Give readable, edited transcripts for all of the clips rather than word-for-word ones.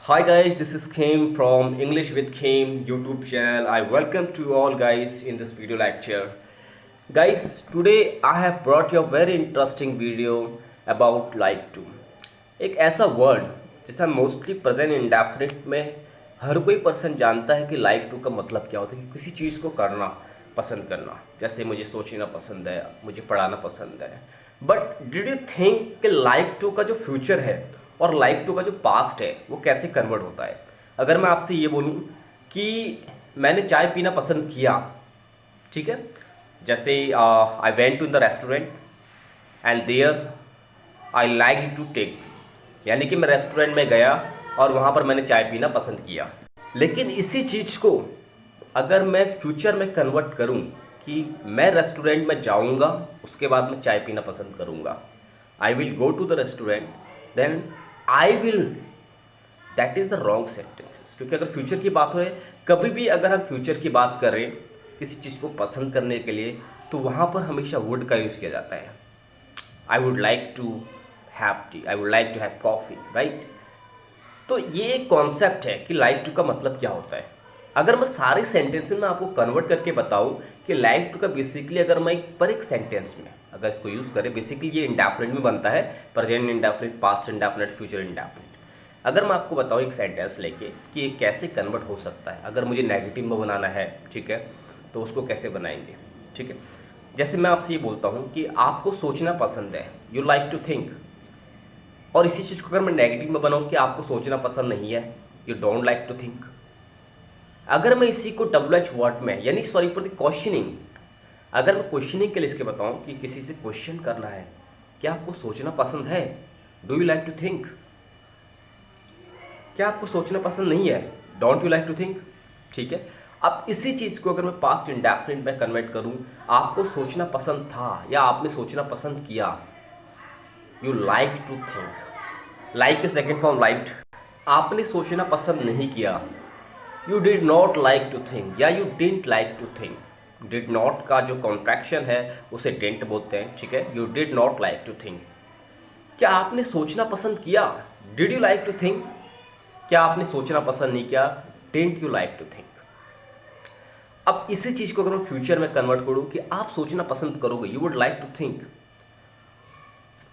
Hi guys, this is Kim from English with Kim YouTube channel. I welcome to all guys in this video lecture. Guys, today I have brought you a very interesting video about like to. एक ऐसा word जिसका mostly present indefinite में हर कोई person जानता है कि like to का मतलब क्या होता है कि किसी चीज़ को करना पसंद करना। जैसे मुझे सोचना पसंद है, मुझे पढ़ाना पसंद है। बट डिड यू थिंक कि लाइक टू का जो फ्यूचर है और लाइक टू का जो पास्ट है वो कैसे कन्वर्ट होता है? अगर मैं आपसे ये बोलूँ कि मैंने चाय पीना पसंद किया, ठीक है, जैसे I went to the restaurant and there I like to take, यानी कि मैं रेस्टोरेंट में गया और वहाँ पर मैंने चाय पीना पसंद किया। लेकिन इसी चीज़ को अगर मैं फ्यूचर में कन्वर्ट करूँ कि मैं रेस्टोरेंट में जाऊँगा, उसके बाद मैं चाय पीना पसंद करूँगा, I will go to the restaurant, then I will, that is the wrong sentences. क्योंकि अगर फ्यूचर की बात हो, कभी भी अगर हम फ्यूचर की बात करें किसी चीज़ को पसंद करने के लिए, तो वहाँ पर हमेशा वुड का यूज़ किया जाता है। I would like to have tea, I would like to have coffee, right. तो ये एक कॉन्सेप्ट है कि लाइक टू का मतलब क्या होता है। अगर मैं सारे सेंटेंस में आपको कन्वर्ट करके बताऊं कि लाइक टू का बेसिकली, अगर मैं एक सेंटेंस में अगर इसको यूज़ करें, बेसिकली ये इंडेफिनिट में बनता है, present indefinite, past indefinite, future indefinite. अगर मैं आपको बताऊं एक सेंटेंस लेके कि ये कैसे कन्वर्ट हो सकता है, अगर मुझे नेगेटिव में बनाना है, ठीक है, तो उसको कैसे बनाएंगे, ठीक है। जैसे मैं आपसे ये बोलता हूँ कि आपको सोचना पसंद है, यू लाइक टू थिंक, और इसी चीज़ को अगर मैं नेगेटिव में बनाऊँ कि आपको सोचना पसंद नहीं है, you don't like to think. अगर मैं इसी को डब्ल्यू एच वर्ड में, यानी सॉरी फॉर द क्वेश्चनिंग, अगर मैं क्वेश्चनिंग के लिए इसके बताऊँ कि किसी से क्वेश्चन करना है, क्या आपको सोचना पसंद है, do you like to think, क्या आपको सोचना पसंद नहीं है, don't you like to think, ठीक है। अब इसी चीज़ को अगर मैं पास्ट इंडेफिनिट में कन्वर्ट करूँ, आपको सोचना पसंद था या आपने सोचना पसंद किया, you like to think, like के सेकेंड फॉर्म लाइक्ड, आपने सोचना पसंद नहीं किया, you did not like to think या you didn't like to think. Did not का जो कॉन्ट्रैक्शन है उसे डिडंट बोलते हैं, ठीक है। You did not like to think, क्या आपने सोचना पसंद किया, did you like to think, क्या आपने सोचना पसंद नहीं किया, didn't you like to think. अब इसी चीज़ को अगर मैं फ्यूचर में कन्वर्ट करूँ कि आप सोचना पसंद करोगे, you would like to think.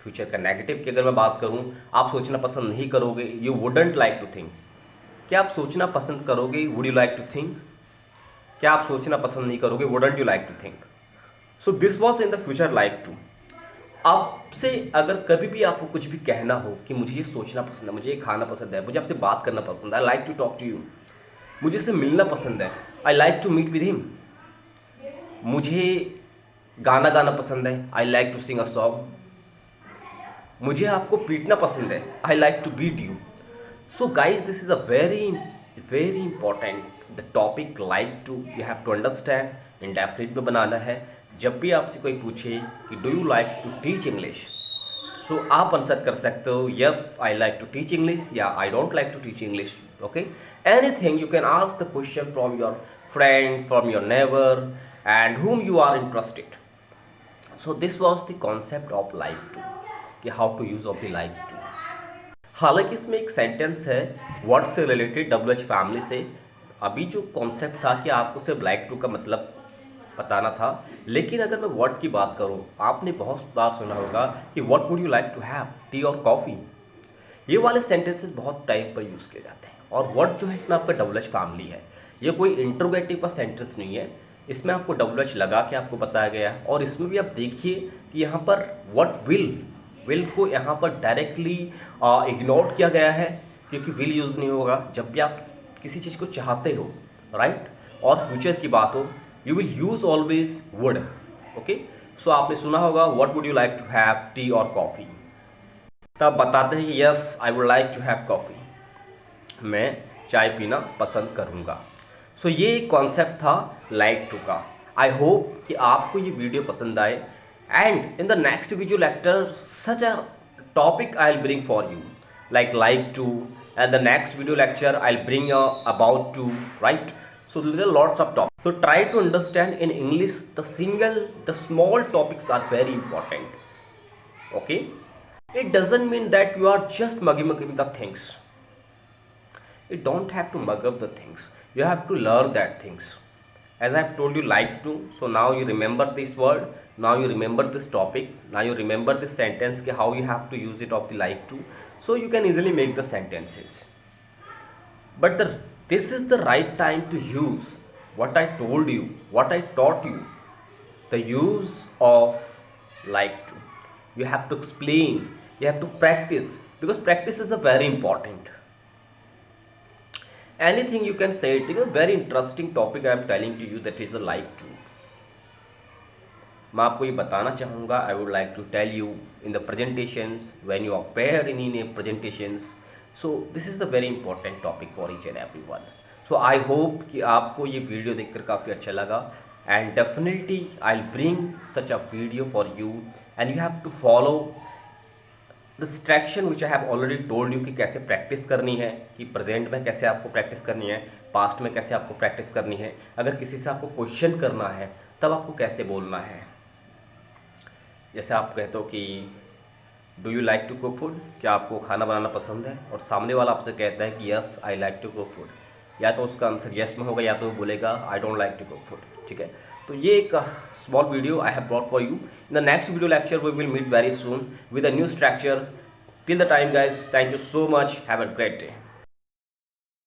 Future का नेगेटिव की अगर मैं बात करूं, आप सोचना पसंद नहीं करोगे, you wouldn't like to think. क्या आप सोचना पसंद करोगे, would you like to think, क्या आप सोचना पसंद नहीं करोगे, wouldn't you like to think. So this was in the future like to. आपसे अगर कभी भी आपको कुछ भी कहना हो कि मुझे ये सोचना पसंद है, मुझे ये खाना पसंद है, मुझे आपसे बात करना पसंद है, I like to talk to you, मुझे इससे मिलना पसंद है, I like to meet with him, मुझे गाना गाना पसंद है, I like to sing a song, मुझे आपको पीटना पसंद है, I like to beat you. So guys, this is a very very important the topic like to, you have to understand. Indefinite में बनाना है। जब भी आपसे कोई पूछे कि do you like to teach English, so आप आंसर कर सकते हो yes I like to teach English या I don't like to teach English, okay. Anything you can ask the question from your friend, from your neighbour and whom you are interested. So this was the concept of like to, कि how to use of the like to. हालांकि इसमें एक sentence है word से related, W H family से। अभी जो concept था कि आपको सिर्फ लाइक टू का मतलब बताना था, लेकिन अगर मैं वर्ड की बात करूं, आपने बहुत बार सुना होगा कि what would you like to have, tea और कॉफ़ी। ये वाले सेंटेंसेस बहुत टाइम पर यूज़ किए जाते हैं, और वर्ड जो है इसमें आपका डब्ल्यू एच फैमिली है। ये कोई इंट्रोगेटिव का सेंटेंस नहीं है, इसमें आपको डब्ल्यू एच लगा के आपको बताया गया है। और इसमें भी आप देखिए कि यहाँ पर व्हाट विल को यहाँ पर डायरेक्टली इग्नोर किया गया है, क्योंकि विल यूज़ नहीं होगा जब भी आप किसी चीज़ को चाहते हो, राइट। और फ्यूचर की बात हो, you will use always would, okay. So आपने सुना होगा what would you like to have, tea और कॉफ़ी, तब बताते हैं कि yes I would like to have coffee, मैं चाय पीना पसंद करूँगा। सो ये एक कॉन्सेप्ट था लाइक टू का। आई होप कि आपको ये वीडियो पसंद आए, and in the next video lecture such a topic I will bring for you like to, and the next video lecture I'll bring about to, right. So there are lots of topics, so try to understand in English the small topics are very important, okay. It doesn't mean that you are just mugging the things. You don't have to mug up the things. You have to learn that things. As I have told you like to, so now you remember this word, now you remember this topic, now you remember this sentence ke how you have to use it of the like to, so you can easily make the sentences. But this is the right time to use what I told you, what I taught you, the use of like to. You have to explain, you have to practice, because practice is a very important. Anything you can say it is a very interesting topic I am telling to you, that is a like to. मैं आपको ये बताना चाहूँगा, I would like to tell you in the presentations, when you appear in presentations, so this is the very important topic for each and every one. So I hope कि आपको ये video देखकर काफ़ी अच्छा लगा, and definitely I will bring such a video for you, and you have to follow distraction which I have already told you कि कैसे practice करनी है, कि प्रेजेंट में कैसे आपको प्रैक्टिस करनी है, पास्ट में कैसे आपको प्रैक्टिस करनी है, अगर किसी से आपको क्वेश्चन करना है तब आपको कैसे बोलना है. जैसे आप कहते हो कि do you like to cook food, क्या आपको खाना बनाना पसंद है, और सामने वाला आपसे कहता है कि yes I like to cook food, या तो उसका आंसर यस में होगा या तो वो बोलेगा I don't like to cook food. ठीक है, तो ये एक small video I have brought for you. In the next video lecture we will meet very soon with a new structure. Till the time guys, thank you so much, have a great day.